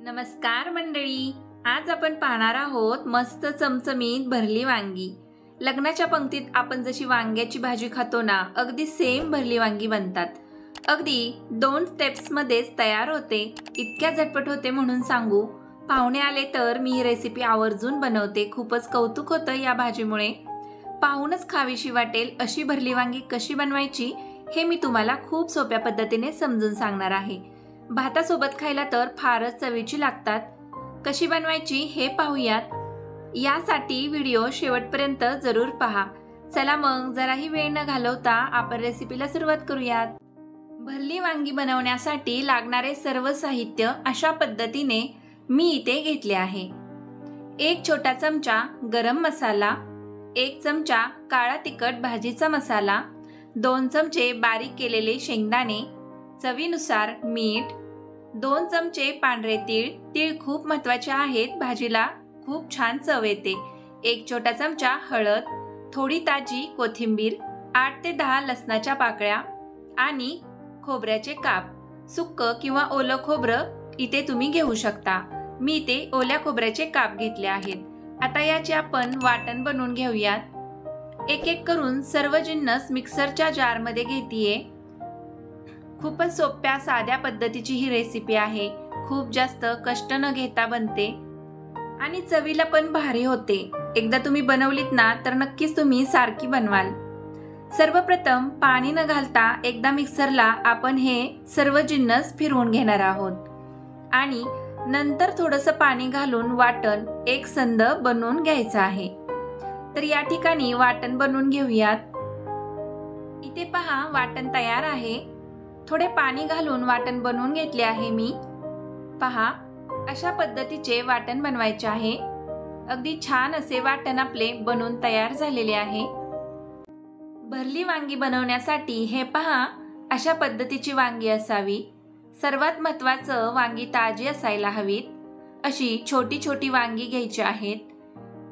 नमस्कार मंडळी, आज आपण पाहणार आहोत मस्त चमचमीत भरली वांगी। लग्नाच्या पंक्तीत आपण जशी वांग्याची भाजी खातो ना, अगदी सेम भरली वांगी बनतात। अगदी 2 स्टेप्स मध्येच तयार होते। इतक्या झटपट होते म्हणून सांगू, पाहुणे आले तर मी ही रेसिपी आवर्जून बनवते। खूपच कौतुक होतं या भाजीमुळे। पाहूनच खावीशी वाटेल अशी भरली वांगी कशी बनवायची हे मी तुम्हाला खूप सोप्या पद्धतीने समजून सांगणार आहे। भातासोबत खायला तर फारच चवीची लागतात। कशी बनवायची हे पाहूयात। यासाठी व्हिडिओ शेवटपर्यंत जरूर पहा। चला मग जराही वेळ न घालवता आपण रेसिपीला सुरुवात करूयात। भरली वांगी बनवण्यासाठी लागणारे सर्व साहित्य अशा पद्धतीने मी इथे घेतले आहे। 1 छोटा चमचा गरम मसाला, 1 चमचा काळा तिखट भाजीचा मसाला, 2 चमचे बारीक केलेले शेंगदाणे, चवीनुसार मीठ, 2 चमचे पांढरे तीळ। तीळ खूप महत्त्वाचे आहेत, भाजीला खूप छान चव येते। 1 छोटा चमचा हळद, थोडी ताजी कोथिंबीर, 8 ते 10 लसणाच्या पाकळ्या आणि खोबऱ्याचे काप। सुक्क किंवा ओलं खोबरं इथे तुम्ही घेऊ शकता। मी इथे ओल्या खोबऱ्याचे काप घेतले आहेत। आता याचे आपण वाटण बनवून घेऊयात। एक एक करून सर्व जिन्नस मिक्सरच्या जारमध्ये घेतीये। खूपच सोप्या साध्या पद्धतीची ही रेसिपी आहे। खूप जास्त कष्ट न घेता बनते आणि चवीला पण भारी होते। एकदा तुम्ही बनवलीत ना तर नक्कीच तुम्ही सारखी बनवाल। सर्वप्रथम पाणी न घालता एकदा मिक्सरला आपण हे सर्व जिन्नस फिरवून घेणार आहोत आणि नंतर थोडंसं पाणी घालून वाटण एकसंध बनवून घ्यायचं आहे। तर या ठिकाणी वाटण बनवून घेऊयात। इथे पहा वाटण तयार आहे। थोडे पाणी घालून वाटण बनवून घेतले आहे मी। पहा अशा पद्धतीचे वाटण बनवायचे आहे। अगदी छान असे वाटण आपले बनवून तयार झालेले आहे। भरली वांगी बनवण्यासाठी हे पहा अशा पद्धतीची वांगी असावी। सर्वात महत्त्वाचं वांगी ताजी असायला हवीत। अशी छोटी छोटी वांगी घ्यायची आहेत।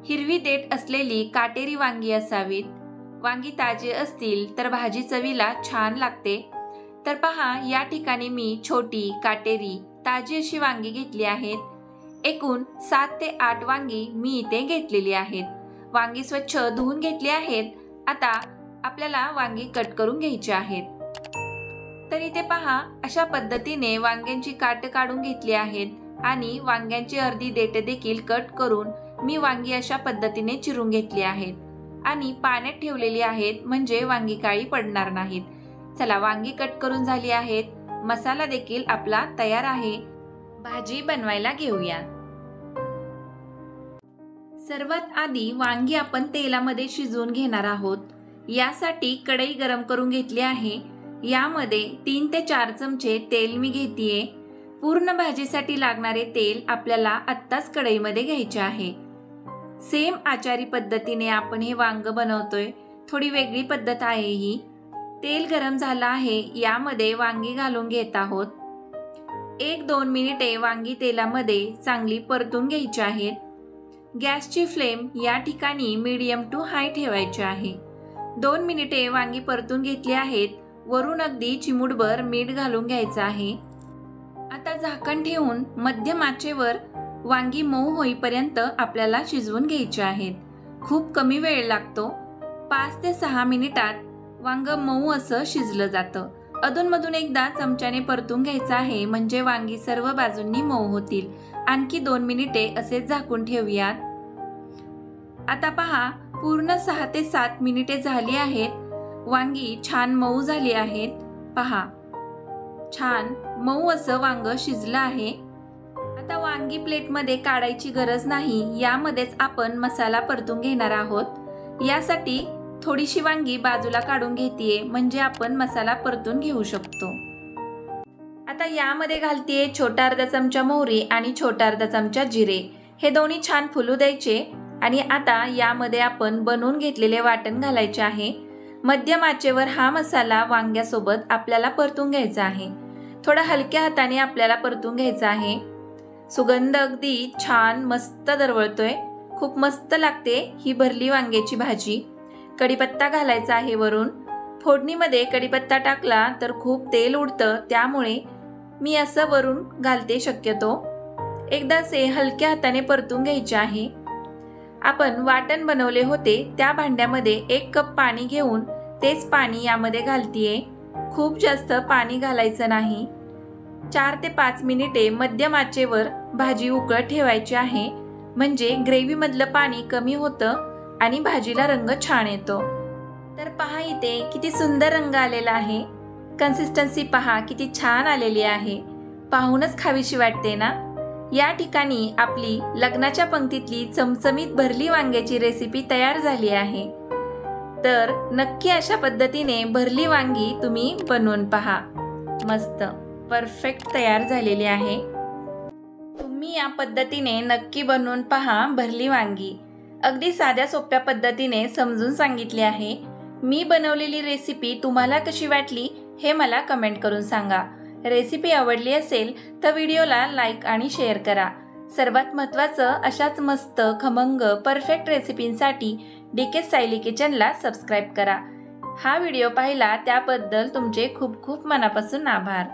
हिरवी देठ असलेली काटेरी वांगी असावीत। वांगी ताजी असतील तर भाजी चवीला छान लागते। तर पहा या ठिकाणी मी छोटी काटेरी ताजी अशी वांगी घेतली आहेत। एकूण 7 ते 8 वांगी मी इथे घेतलेली आहेत। वांगी स्वच्छ धुवून घेतली आहेत। आता आपल्याला वांगी कट करून घ्यायची आहेत। तर इथे पहा अशा पद्धतीने वांग्यांची काट काढून घेतली आहेत आणि वांग्यांची अर्धी देठ देखील कट करून मी वांगी अशा पद्धतीने चिरून घेतली आहेत आणि पाण्यात ठेवलेली आहेत, म्हणजे वांगी काळी पडणार नाहीत। चला वांगी कट करून झाली आहेत। मसाला देखील आपला तयार आहे। भाजी बनवायला घेऊया। सर्वात आधी वांगी आपण तेलामध्ये शिजवून घेणार आहोत। यासाठी कढई गरम करून घेतली आहे। यामध्ये 3 ते 4 चमचे तेल मी घेतीये। पूर्ण भाजीसाठी लागणारे तेल आपल्याला आत्ताच कढईमध्ये घ्यायचे आहे। सेम आचारी पद्धतीने आपण हे वांग बनवतोय। थोडी वेगळी पद्धत आहे ही। तेल गरम झालं आहे, यामध्ये वांगी घालून घेत आहोत। 1-2 मिनिटे वांगी तेलामध्ये चांगली परतून घ्यायची आहेत। गॅसची फ्लेम या ठिकाणी मीडियम टू हाय ठेवायची आहे। 2 मिनिटे वांगी परतून घेतली आहेत। वरून अगदी चिमूटभर मीठ घालून घ्यायचं आहे। आता झाकण ठेवून मध्यम आचेवर वांगी मऊ होईपर्यंत आपल्याला शिजवून घ्यायची आहेत। खूप कमी वेळ लागतो। 5 ते 6 मिनिटात वांग मऊ असं शिजलं जातं। अधूनमधून एकदा चमच्याने परतून घ्यायचं आहे, म्हणजे वांगी सर्व बाजूंनी मऊ होतील। आणखी 2 मिनिटे असेच झाकून ठेवूयात। आता पहा पूर्ण 6 ते 7 मिनिटे झाली आहेत। वांगी छान मऊ झाली आहेत। पहा छान मऊ असं वांग शिजलं आहे। आता वांगी प्लेटमध्ये काढायची गरज नाही, यामध्येच आपण मसाला परतून घेणार आहोत। यासाठी थोडीशी वांगी बाजूला काढून घेतीये, म्हणजे आपण मसाला परतून घेऊ शकतो। आता यामध्ये घालतीये छोटा अर्धा चमचा मोहरी आणि छोटा अर्धा चमचा जिरे। हे दोन्ही छान फुलू द्यायचे आणि आता यामध्ये आपण बनवून घेतलेले वाटण घालायचे आहे। मध्यम आचेवर हा मसाला वांग्यासोबत आपल्याला परतून घ्यायचा आहे। थोडा हलक्या हाताने आपल्याला परतून घ्यायचा आहे। सुगंध अगदी छान मस्त दरवळतोय। खूप मस्त लागते ही भरली वांग्याची भाजी। कढीपत्ता घालायचा आहे वरून। फोडणीमध्ये कढीपत्ता टाकला तर खूप तेल उडतं, त्यामुळे मी असं वरून घालते शक्यतो। एकदाचे हलक्या हाताने परतून घ्यायचे आहे। आपण वाटण बनवले होते त्या भांड्यामध्ये 1 कप पाणी घेऊन तेच पाणी यामध्ये घालतीये। खूप जास्त पाणी घालायचं नाही। 4 ते 5 मिनिटे मध्यम आचेवर भाजी उकळत ठेवायची आहे, म्हणजे ग्रेव्ही मधलं पाणी कमी होतं आणि भाजीला रंग छान येतो। तर पहा इथे किती सुंदर रंग आलेला आहे। कन्सिस्टन्सी पहा किती छान आलेली आहे, पाहूनच खावीशी वाटते ना। या ठिकाणी आपली लग्नाच्या पंक्तीतली चमचमीत भरली वांग्याची रेसिपी तयार झाली आहे। तर नक्की अशा पद्धतीने भरली वांगी तुम्ही बनवून पहा। मस्त परफेक्ट तयार झालेली आहे। तुम्ही या पद्धतीने नक्की बनवून पहा भरली वांगी। अगदी साध्या सोप्या पद्धतीने समजून सांगितली आहे। मी बनवलेली रेसिपी तुम्हाला कशी वाटली हे मला कमेंट करून सांगा। रेसिपी आवडली असेल तर व्हिडिओला लाईक आणि शेअर करा। सर्वात महत्त्वाचं अशाच मस्त खमंग परफेक्ट रेसिपींसाठी DK स्टायली किचनला सबस्क्राईब करा। हा व्हिडिओ पाहिला त्याबद्दल तुमचे खूप खूप मनापासून आभार।